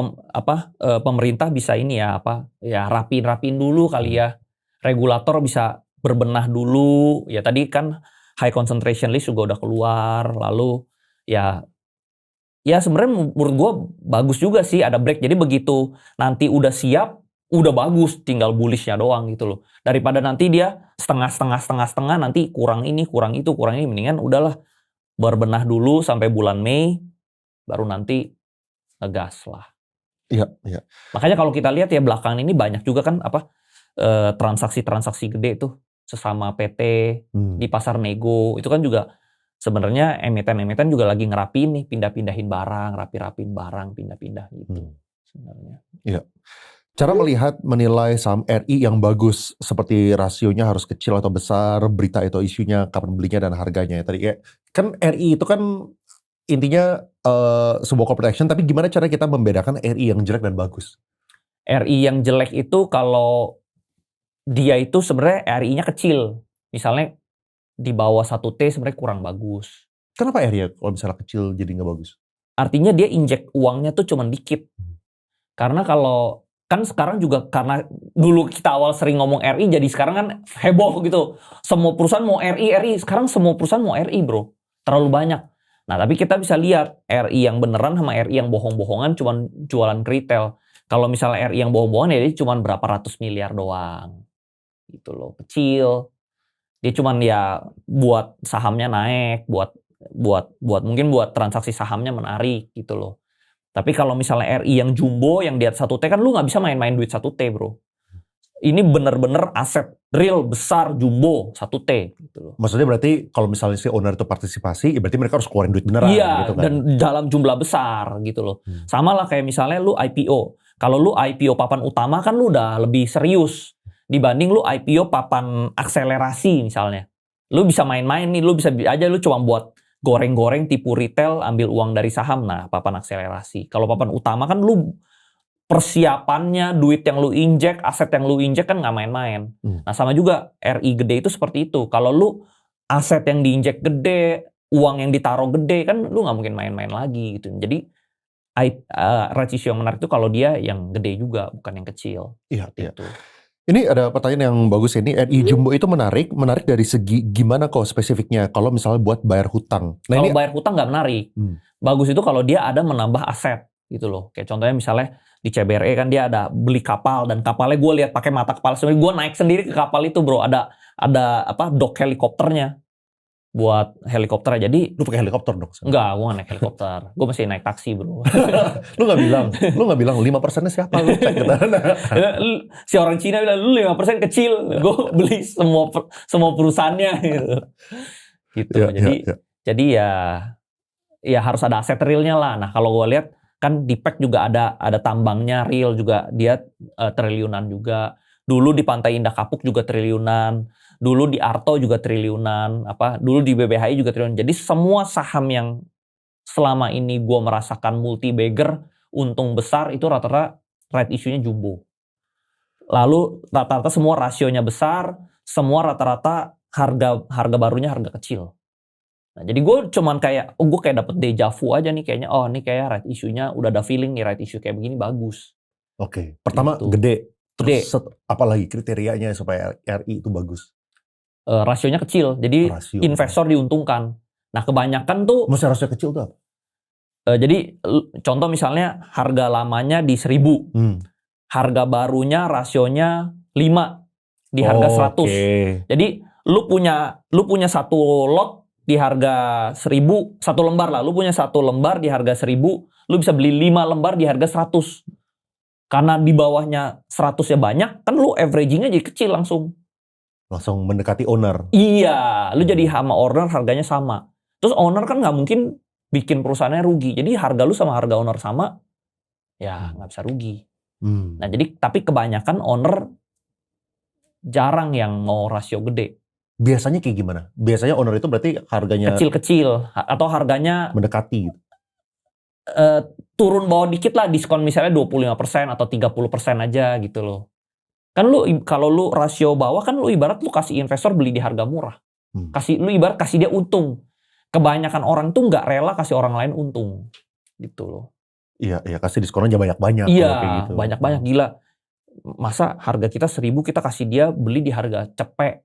pemerintah bisa ini ya ya rapiin dulu kali ya, regulator bisa berbenah dulu ya. Tadi kan high concentration list juga udah keluar, lalu ya sebenarnya menurut gua bagus juga sih ada break, jadi begitu nanti udah siap udah bagus, tinggal bullishnya doang gitu loh, daripada nanti dia setengah nanti kurang ini kurang itu kurang ini, mendingan udahlah berbenah dulu sampai bulan Mei, baru nanti ngegas lah. Iya, iya. Makanya kalau kita lihat ya belakangan ini banyak juga kan transaksi-transaksi gede tuh sesama PT di pasar nego. Itu kan juga sebenarnya emiten-emiten juga lagi ngerapin nih, pindah-pindahin barang, rapi-rapiin barang, pindah-pindah gitu sebenarnya. Iya. Cara menilai saham RI yang bagus, seperti rasionya harus kecil atau besar, berita atau isunya, kapan belinya dan harganya. Tadi kayak, kan RI itu kan intinya sebuah corporate action, tapi gimana cara kita membedakan RI yang jelek dan bagus? RI yang jelek itu kalau dia itu sebenarnya RI-nya kecil. Misalnya di bawah 1T sebenarnya kurang bagus. Kenapa RI ya kalau misalnya kecil jadi nggak bagus? Artinya dia injek uangnya tuh cuman dikit. Karena kalau kan sekarang juga karena dulu kita awal sering ngomong RI, jadi sekarang kan heboh gitu. Semua perusahaan mau RI. Sekarang semua perusahaan mau RI, bro. Terlalu banyak. Nah, tapi kita bisa lihat RI yang beneran sama RI yang bohong-bohongan cuman jualan ke retail. Kalau misalnya RI yang bohong-bohongan ya dia cuman berapa ratus miliar doang. Gitu loh, kecil. Dia cuman ya buat sahamnya naik, mungkin buat transaksi sahamnya menarik gitu loh. Tapi kalau misalnya RI yang jumbo yang di atas 1T kan lu nggak bisa main-main duit 1T, bro. Ini bener-bener aset real besar jumbo 1T gitu loh. Maksudnya berarti kalau misalnya si owner itu partisipasi, ya berarti mereka harus keluarin duit beneran Iya, gitu kan. dan dalam jumlah besar gitu loh. Sama lah kayak misalnya lu IPO. Kalau lu IPO papan utama kan lu udah lebih serius dibanding lu IPO papan akselerasi misalnya. Lu bisa main-main nih, lu bisa aja lu cuma buat goreng-goreng tipu retail, ambil uang dari saham. Nah, papan akselerasi. Kalau papan utama kan lu persiapannya, duit yang lu injek, aset yang lu injek kan nggak main-main. Nah, sama juga RI gede itu seperti itu. Kalau lu aset yang diinjek gede, uang yang ditaruh gede, kan lu nggak mungkin main-main lagi gitu. Jadi ratio yang menarik itu kalau dia yang gede juga, bukan yang kecil. Iya, iya. Itu. Ini ada pertanyaan yang bagus ini, RI jumbo itu menarik dari segi gimana kok spesifiknya kalau misalnya buat bayar hutang. Nah, Kalau ini bayar hutang nggak menarik. Bagus itu kalau dia ada menambah aset gitu loh. Kayak contohnya misalnya di CBRE kan dia ada beli kapal, dan kapalnya gue lihat pakai mata kepala sendiri. Gue naik sendiri ke kapal itu, bro. Ada dock helikopternya buat helikopter. Jadi lu pakai helikopter dong? enggak, gue nggak naik helikopter. Gue masih naik taksi, bro. Lu nggak bilang 5%-nya siapa, lu cek gitu. Si orang Cina bilang lu 5% kecil. Gue beli semua perusahaannya gitu. Gitu. Jadi ya harus ada aset realnya lah. Nah, kalau gue lihat kan di PEC juga ada tambangnya real juga, dia triliunan juga. Dulu di Pantai Indah Kapuk juga triliunan. Dulu di Arto juga triliunan. Dulu di BBHI juga triliunan. Jadi semua saham yang selama ini gue merasakan multi bagger, untung besar, itu rata-rata right issue-nya jumbo. Lalu rata-rata semua rasionya besar, semua rata-rata harga barunya harga kecil. Nah, jadi gue cuman kayak, gue kayak dapet deja vu aja nih kayaknya. Oh, ini kayak right issue-nya udah ada feeling nih, right issue kayak begini bagus. Oke. Pertama Gitu. gede. Terus apalagi kriterianya supaya RI itu bagus? Rasionya kecil, jadi investor diuntungkan. Nah, kebanyakan tuh maksudnya rasio kecil tuh apa? Jadi contoh misalnya harga lamanya di 1.000. Harga barunya rasionya 5 di harga 100. Jadi lu punya satu lot di harga 1.000, satu lembar lah. Lu punya satu lembar di harga 1.000, lu bisa beli 5 lembar di harga 100. Karena di bawahnya 100 ya banyak, kan lu averagingnya jadi kecil langsung mendekati owner. Iya, lu jadi sama owner harganya sama. Terus owner kan nggak mungkin bikin perusahaannya rugi. Jadi harga lu sama harga owner sama, ya nggak bisa rugi. Nah, jadi tapi kebanyakan owner jarang yang mau rasio gede. Biasanya kayak gimana? Biasanya owner itu berarti harganya Kecil-kecil atau harganya mendekati gitu. turun bawah dikit lah, diskon misalnya 25% atau 30% aja gitu loh. Kan lu kalau lu rasio bawah kan lu ibarat lu kasih investor beli di harga murah. Lu ibarat kasih dia untung. Kebanyakan orang tuh nggak rela kasih orang lain untung. Gitu loh. Iya, kasih diskon aja banyak-banyak Iya, kalau kayak gitu. banyak-banyak gila. Masa harga kita 1.000 kita kasih dia beli di harga cepek.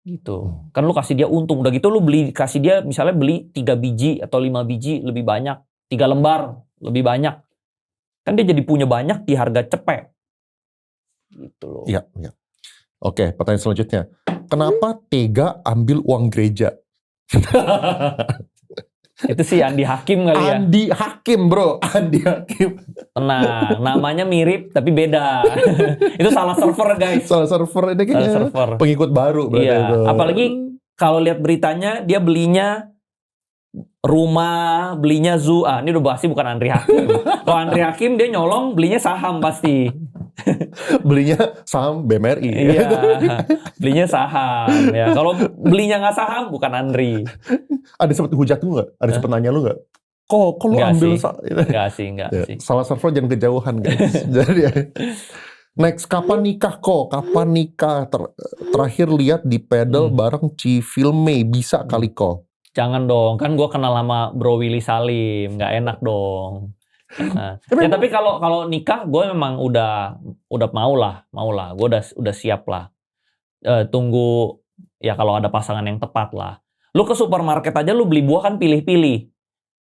Gitu. Kan lu kasih dia untung. Udah gitu lu kasih dia misalnya beli 3 biji atau 5 biji lebih banyak. 3 lembar lebih banyak. Kan dia jadi punya banyak di harga cepek. Gitu loh. Iya. Oke, pertanyaan selanjutnya. Kenapa tega ambil uang gereja? Itu sih Andi Hakim kali ya. Andi Hakim, bro. Andi Hakim. Tenang, namanya mirip tapi beda. Itu salah server, guys. Salah server ini kayaknya server. pengikut baru berarti Iya, itu. apalagi kalau lihat beritanya dia belinya rumah, belinya zoo. Ini udah bahasnya bukan Andri Hakim. Kalau Andri Hakim dia nyolong belinya saham pasti. Belinya saham BMRI. Iya, belinya saham. Ya, kalau belinya nggak saham bukan Andri. Ada sempat hujat lu nggak? Ada sempat nanya lu nggak? Kok lu Nggak ambil sih. Nggak sih. Salah server jangan kejauhan, guys. Jadi next, kapan nikah kok? Kapan nikah? Terakhir lihat di pedal bareng Ci Filme, bisa kali kok? Jangan dong, kan gue kenal sama Bro Willy Salim, nggak enak dong. Nah, ya tapi kalau nikah gue memang udah mau lah, gue udah siap lah. Tunggu ya kalau ada pasangan yang tepat lah. Lu ke supermarket aja lu beli buah kan pilih-pilih,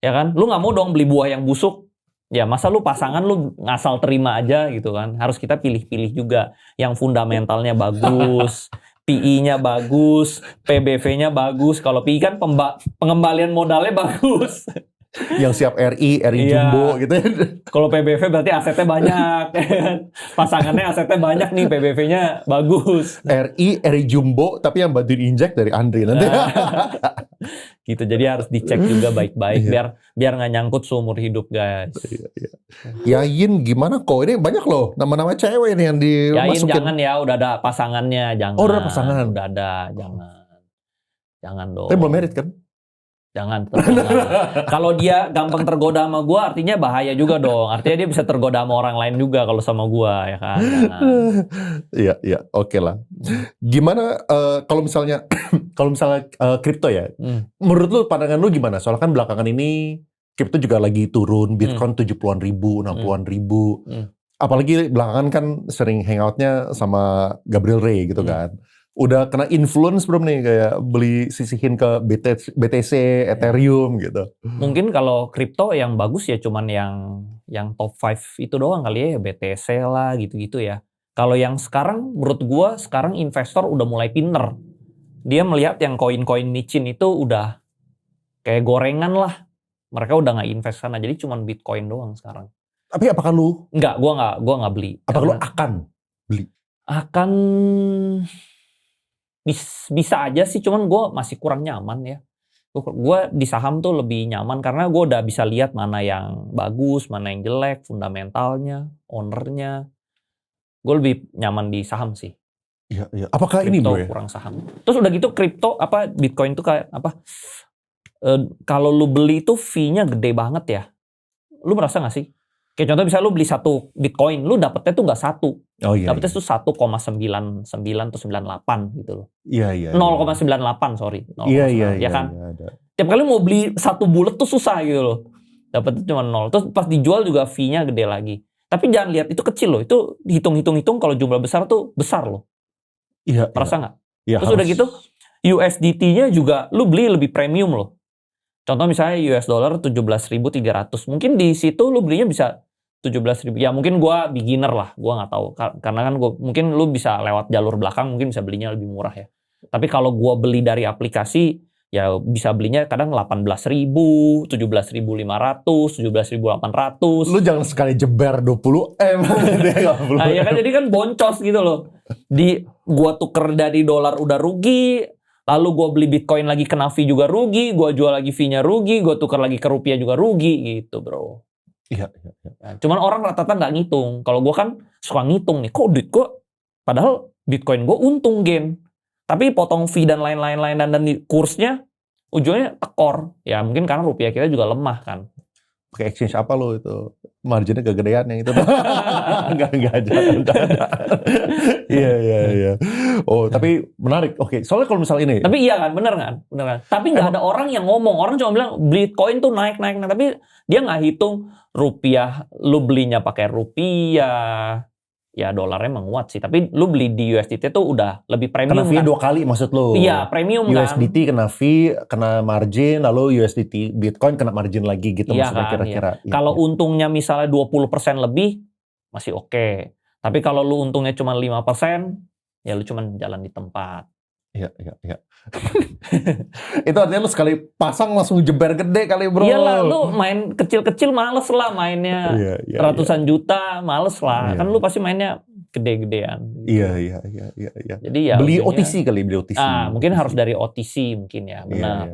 ya kan? Lu nggak mau dong beli buah yang busuk. Ya masa lu pasangan lu ngasal terima aja gitu kan? Harus kita pilih-pilih juga yang fundamentalnya bagus. PI-nya bagus, PBV-nya bagus. Kalau PI kan pengembalian modalnya bagus. Yang siap RI Jumbo gitu. Kalau PBV berarti asetnya banyak. Pasangannya asetnya banyak nih, PBV-nya bagus. RI Jumbo, tapi yang bantuin injek dari Andri nanti. Gitu, jadi harus dicek juga baik-baik biar nggak nyangkut seumur hidup, guys. Yain gimana kok? Ini banyak loh nama-nama cewek nih yang dimasukin. Yain jangan ya, udah ada pasangannya, jangan. Oh, udah ada pasangan. Udah ada, jangan dong. Tapi belum married kan? Jangan. Kalau dia gampang tergoda sama gue, artinya bahaya juga dong. Artinya dia bisa tergoda sama orang lain juga kalau sama gue, ya kan? Iya, oke lah. Gimana kalau misalnya kripto ya? Menurut lu, pandangan lu gimana? Soalnya kan belakangan ini kripto juga lagi turun, Bitcoin 70-an ribu, 60-an ribu. Apalagi belakangan kan sering hangoutnya sama Gabriel Ray gitu kan. Udah kena influence belum nih kayak beli sisihin ke BTC, Ethereum gitu. Mungkin kalau kripto yang bagus ya cuman yang top 5 itu doang kali ya, BTC lah gitu-gitu ya. Kalau yang sekarang menurut gua sekarang investor udah mulai pinter. Dia melihat yang koin-koin micin itu udah kayak gorengan lah. Mereka udah nggak invest sana, jadi cuman Bitcoin doang sekarang. Tapi apakah lu? Enggak, gua nggak beli. Apakah lu akan beli? Akan bisa aja sih, cuman gue masih kurang nyaman ya. Gue di saham tuh lebih nyaman karena gue udah bisa lihat mana yang bagus, mana yang jelek, fundamentalnya, ownernya. Gue lebih nyaman di saham sih. Iya. Apakah kripto ini bro? Kurang saham. Terus udah gitu kripto Bitcoin tuh kayak apa? Kalau lu beli tuh fee-nya gede banget ya. Lu merasa nggak sih? Kayak contoh misalnya lu beli 1 Bitcoin, lu dapetnya tuh nggak 1. Dapetnya tuh 1,99 atau 98 gitu loh. Iya. 0,98 sorry. 0, Iya. Ya kan? Ada. Tiap kali mau beli 1 bulet tuh susah gitu loh. Dapetnya cuma 0. Terus pas dijual juga fee-nya gede lagi. Tapi jangan lihat itu kecil loh. Itu hitung kalau jumlah besar tuh besar loh. Iya. Perasa nggak? Iya, terus udah gitu USDT-nya juga lu beli lebih premium loh. Contoh misalnya US dollar 17.300. Mungkin di situ lu belinya bisa 17.000. Ya mungkin gua beginner lah, gua nggak tahu. Karena kan mungkin lu bisa lewat jalur belakang, mungkin bisa belinya lebih murah ya. Tapi kalau gua beli dari aplikasi, ya bisa belinya kadang 18.000, 17.500, 17.800. Lu jangan sekali jeber 20M. Nah, ya kan jadi kan boncos gitu loh. Gua tuker dari dolar udah rugi, lalu gue beli Bitcoin lagi kena fee juga rugi, gue jual lagi fee-nya rugi, gue tukar lagi ke rupiah juga rugi gitu bro. Iya. Cuman orang rata-rata nggak ngitung. Kalau gue kan suka ngitung nih, kok duit gue, padahal Bitcoin gue untung gain. Tapi potong fee dan lain-lain dan kursnya ujungnya tekor. Ya mungkin karena rupiah kita juga lemah kan. Pakai exchange apa lo itu? Marginnya kegedean yang itu. Enggak jangan. Iya. Oh, tapi menarik. Oke, soalnya kalau misal ini. Tapi iya kan, bener kan? Tapi nggak ada orang yang ngomong. Orang cuma bilang Bitcoin tuh naik. Tapi dia nggak hitung rupiah. Lu belinya pakai rupiah. Ya dolarnya menguat sih. Tapi lu beli di USDT tuh udah lebih premium kena fee kan? 2 kali maksud lo? Iya, premium USDT kena fee, kena margin, lalu USDT Bitcoin kena margin lagi gitu iya maksudnya kan, kira-kira. Iya. Kalau untungnya misalnya 20% lebih, masih oke. Tapi kalau lu untungnya cuma 5%, ya lu cuma jalan di tempat. Iya. Itu artinya lu sekali pasang langsung jeber gede kali bro. Iyalah, lu main kecil-kecil males lah mainnya. Ratusan juta, males lah. Kan lu pasti mainnya gede-gedean. Gitu. Iya. Jadi ya beli ujungnya, OTC kali, beli OTC. Mungkin harus dari OTC mungkin ya, benar.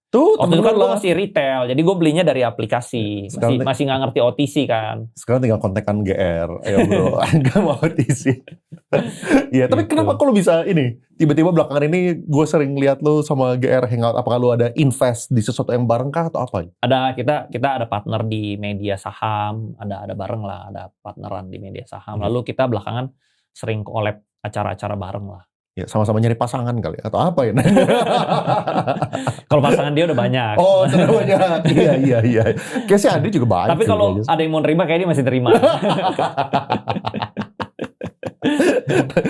Tuh, waktu itu kan gue masih retail, jadi gue belinya dari aplikasi. Masih nggak ngerti OTC kan. Sekarang tinggal kontekan GR, ayo bro, nggak mau OTC. Iya, tapi kenapa kalau bisa ini? Tiba-tiba belakangan ini gue sering lihat lo sama GR hangout. Apakah lo ada invest di sesuatu yang bareng kah atau apa? Ada, kita ada partner di media saham, ada bareng lah, ada partneran di media saham. Lalu kita belakangan sering collab acara-acara bareng lah. Ya, sama-sama nyari pasangan kali atau apa ya? Kalau pasangan dia udah banyak. Oh, sudah banyak. Iya. Kayak si Adi juga banyak. Tapi kalau ada yang mau nerima, kayak dia masih terima.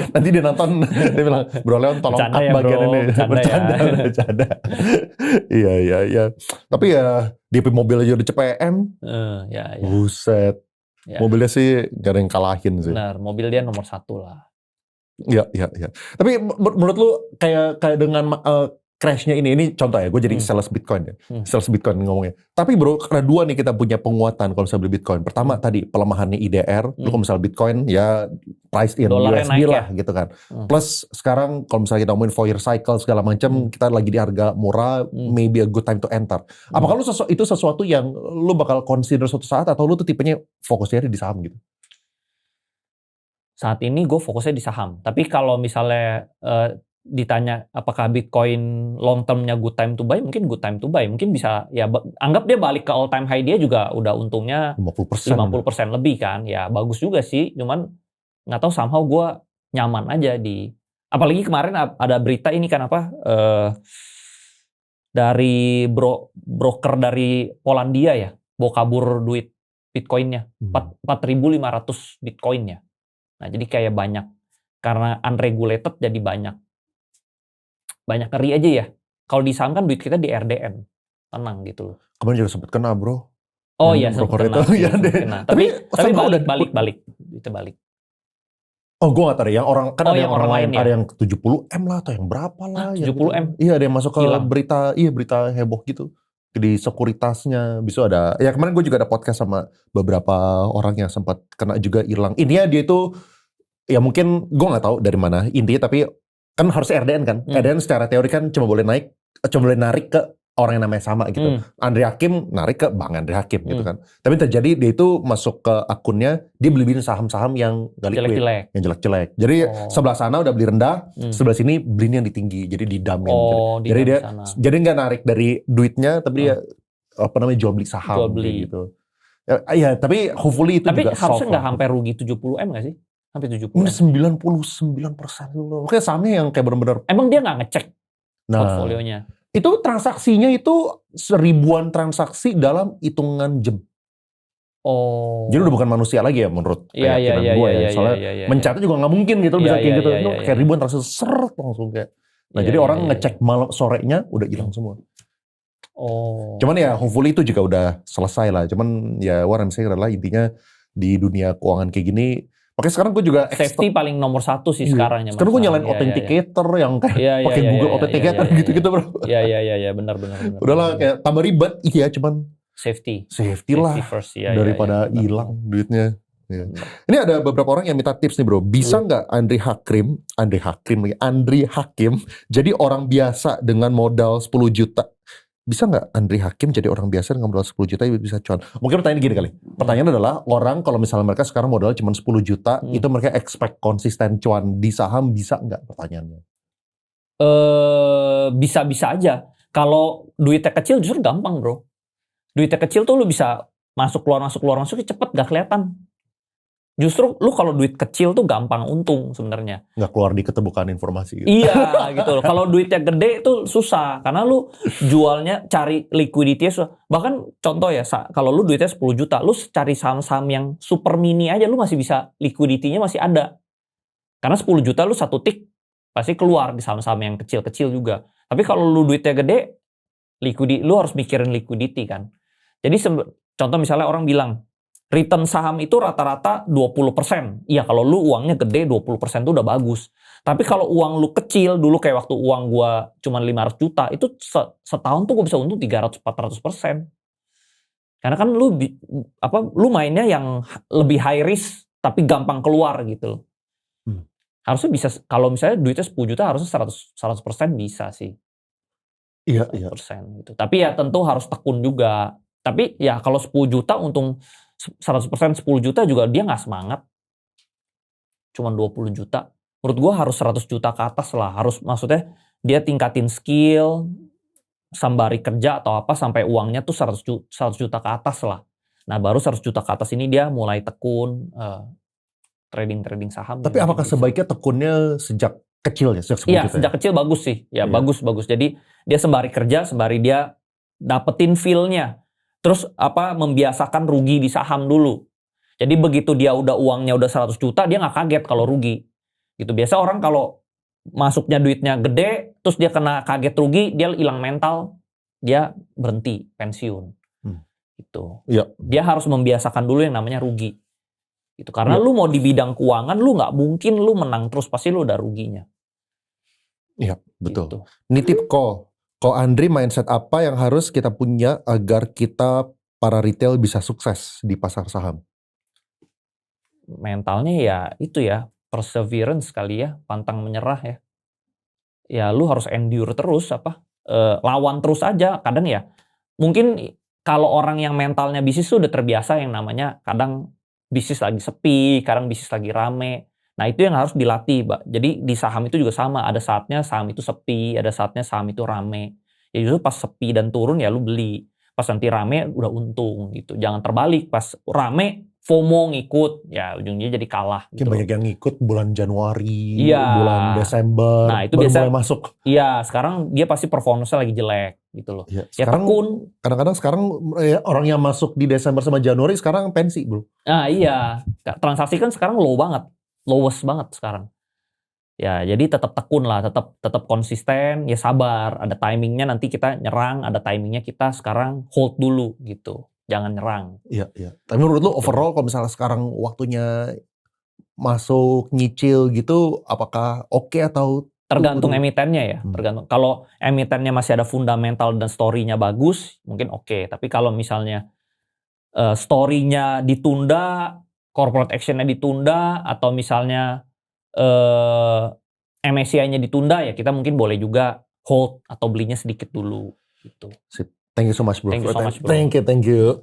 Nanti dia nonton, dia bilang, Bro Leon tolong cut ya, bagian ini. Bercanda. Iya. Tapi ya DP mobil aja udah CPM. Ya. Buset. Ya. Mobilnya sih gak ada yang kalahin sih. Benar, mobil dia nomor 1 lah. Iya. Tapi menurut lu kayak dengan crashnya ini contoh ya, gue jadi sales Bitcoin ya, sales Bitcoin ngomongnya. Tapi bro, karena 2 nih kita punya penguatan kalau misalnya beli Bitcoin. Pertama tadi pelemahannya IDR, lu kalau misalnya Bitcoin ya price in USD lah gitu kan. Plus sekarang kalau misalnya kita ngomongin 4-year cycle segala macam, kita lagi di harga murah, maybe a good time to enter. Apakah lu itu sesuatu yang lu bakal consider suatu saat atau lu tuh tipenya fokusnya di saham gitu? Saat ini gue fokusnya di saham. Tapi kalau misalnya ditanya apakah Bitcoin long termnya good time to buy, mungkin good time to buy. Mungkin bisa ya anggap dia balik ke all time high, dia juga udah untungnya 50% lebih kan. Ya bagus juga sih. Cuman nggak tahu somehow gue nyaman aja di. Apalagi kemarin ada berita ini kan dari broker dari Polandia ya, bawa kabur duit Bitcoinnya 4.500 Bitcoinnya. Nah, jadi kayak banyak, karena unregulated jadi banyak ngeri aja ya. Kalau di saham kan duit kita di RDN, tenang gitu loh. Kemarin juga sempat kena bro. Oh iya, sempat kena. Tapi balik. Itu balik. Oh, gue gak tahu yang orang, kan ada yang orang lain, ya? Ada yang 70M lah atau yang berapa lah. 70M? Iya, ada yang masuk ke berita heboh gitu. Di sekuritasnya, bisa ada. Ya kemarin gue juga ada podcast sama beberapa orang yang sempat kena juga hilang. Intinya dia itu, ya mungkin gue gak tahu dari mana intinya, tapi kan harus RDN kan. RDN secara teori kan cuma boleh narik ke orang yang namanya sama gitu. Andre Hakim narik ke Bang Andre Hakim gitu kan. Tapi terjadi dia itu masuk ke akunnya, dia beli saham-saham yang gak liquid, yang jelek-jelek. Jadi sebelah sana udah beli rendah, sebelah sini belinya yang ditinggi, jadi didamin. Jadi dia jadi nggak narik dari duitnya, tapi dia jual beli saham gitu. Ya, tapi hopefully itu tapi juga harusnya nggak sampai rugi 70M nggak sih? Sampai 70. 99%. Kayak sahamnya yang kayak benar-benar. Emang dia nggak ngecek portfolionya? Itu transaksinya itu 1000-an transaksi dalam hitungan jam. Oh. Jadi udah bukan manusia lagi ya menurut keyakinan gue ya. Soalnya mencatnya juga nggak mungkin gitu bisa kayak gitu. Itu kayak ribuan transaksi seret langsung kayak. Nah jadi orang ngecek malam sorenya udah hilang semua. Oh. Cuman ya hopefully itu juga udah selesai lah. Cuman ya what I'm saying adalah intinya di dunia keuangan kayak gini. Makanya sekarang gue juga safety paling nomor 1 sih sekarang. Sekarang gue nyalain authenticator yang kayak pakai Google Authenticator gitu-gitu bro. Iya benar. Udahlah kayak tambah ribet cuman safety lah first, daripada hilang duitnya. Ya. Ini ada beberapa orang yang minta tips nih bro. Bisa nggak Andre Hakim jadi orang biasa dengan modal 10 juta? Bisa nggak Andre Hakim jadi orang biasa dengan modal 10 juta bisa cuan? Mungkin pertanyaan gini kali. Pertanyaan adalah orang kalau misalnya mereka sekarang modal cuma 10 juta, itu mereka expect konsisten cuan di saham bisa nggak pertanyaannya? Bisa-bisa aja. Kalau duitnya kecil justru gampang bro. Duitnya kecil tuh lu bisa masuk keluar cepet gak kelihatan. Justru lu kalau duit kecil tuh gampang untung sebenarnya. Nggak keluar di keterbukaan informasi gitu. Iya gitu loh. Kalau duitnya gede itu susah karena lu jualnya cari liquidity susah. Bahkan contoh ya, kalau lu duitnya 10 juta, lu cari saham-saham yang super mini aja lu masih bisa, liquidity-nya masih ada. Karena 10 juta lu satu tik pasti keluar di saham-saham yang kecil-kecil juga. Tapi kalau lu duitnya gede, lu harus mikirin liquidity kan. Jadi contoh misalnya orang bilang return saham itu rata-rata 20%. Iya kalau lu uangnya gede 20% itu udah bagus. Tapi kalau uang lu kecil dulu kayak waktu uang gua cuma 500 juta itu setahun tuh gua bisa untung 300-400%. Karena kan lu mainnya yang lebih high risk tapi gampang keluar gitu loh. Harusnya bisa, kalau misalnya duitnya 10 juta harusnya 100% bisa sih. Iya. 100% gitu. Tapi ya tentu harus tekun juga. Tapi ya kalau 10 juta untung 100% 10 juta juga dia nggak semangat. Cuman 20 juta. Menurut gua harus 100 juta ke atas lah. Harus, maksudnya dia tingkatin skill, sembari kerja atau apa sampai uangnya tuh 100 juta ke atas lah. Nah baru 100 juta ke atas ini dia mulai tekun trading saham. Tapi apakah sebaiknya tekunnya sejak kecil ya? Sejak 10 Iya, juta sejak kecil bagus sih. Ya, bagus. Jadi dia sembari kerja, sembari dia dapetin feel-nya. Terus membiasakan rugi di saham dulu. Jadi begitu dia uangnya udah 100 juta, dia nggak kaget kalau rugi. Gitu. Biasa orang kalau masuknya duitnya gede, terus dia kena kaget rugi, dia hilang mental, dia berhenti, pensiun. Gitu. Iya. Dia harus membiasakan dulu yang namanya rugi. Gitu. Karena lu mau di bidang keuangan, lu nggak mungkin lu menang terus, pasti lu udah ruginya. Iya, betul. Gitu. Nitip Ko Andri, mindset apa yang harus kita punya agar kita para retail bisa sukses di pasar saham? Mentalnya ya itu ya, perseverance kali ya, pantang menyerah ya. Ya lu harus endure terus lawan terus aja. Kadang ya mungkin kalau orang yang mentalnya bisnis tuh udah terbiasa yang namanya kadang bisnis lagi sepi, kadang bisnis lagi rame. Nah itu yang harus dilatih, Mbak. Jadi di saham itu juga sama, ada saatnya saham itu sepi, ada saatnya saham itu rame. Ya justru pas sepi dan turun ya lu beli. Pas nanti rame udah untung gitu. Jangan terbalik, pas rame FOMO ngikut, ya ujungnya jadi kalah. Gitu. Banyak yang ngikut bulan Januari, bulan Desember, nah, itu baru biasa, mulai masuk. Iya, sekarang dia pasti performanya lagi jelek gitu loh. Ya, sekarang, tekun. Kadang-kadang sekarang orang yang masuk di Desember sama Januari sekarang pensi bro. Nah iya, transaksi kan sekarang low banget, lowest banget sekarang. Ya jadi tetap tekun lah, tetap konsisten, ya sabar. Ada timingnya nanti kita nyerang, ada timingnya kita sekarang hold dulu gitu. Jangan nyerang. Iya. Tapi menurut lu overall kalau misalnya sekarang waktunya masuk nyicil gitu, apakah oke atau tergantung emitennya ya? Tergantung. Kalau emitennya masih ada fundamental dan story-nya bagus, mungkin oke. Tapi kalau misalnya story-nya ditunda, corporate action-nya ditunda, atau misalnya MSCI-nya ditunda, ya kita mungkin boleh juga hold atau belinya sedikit dulu gitu. Thank you so much bro. Thank you so much bro. Thank you.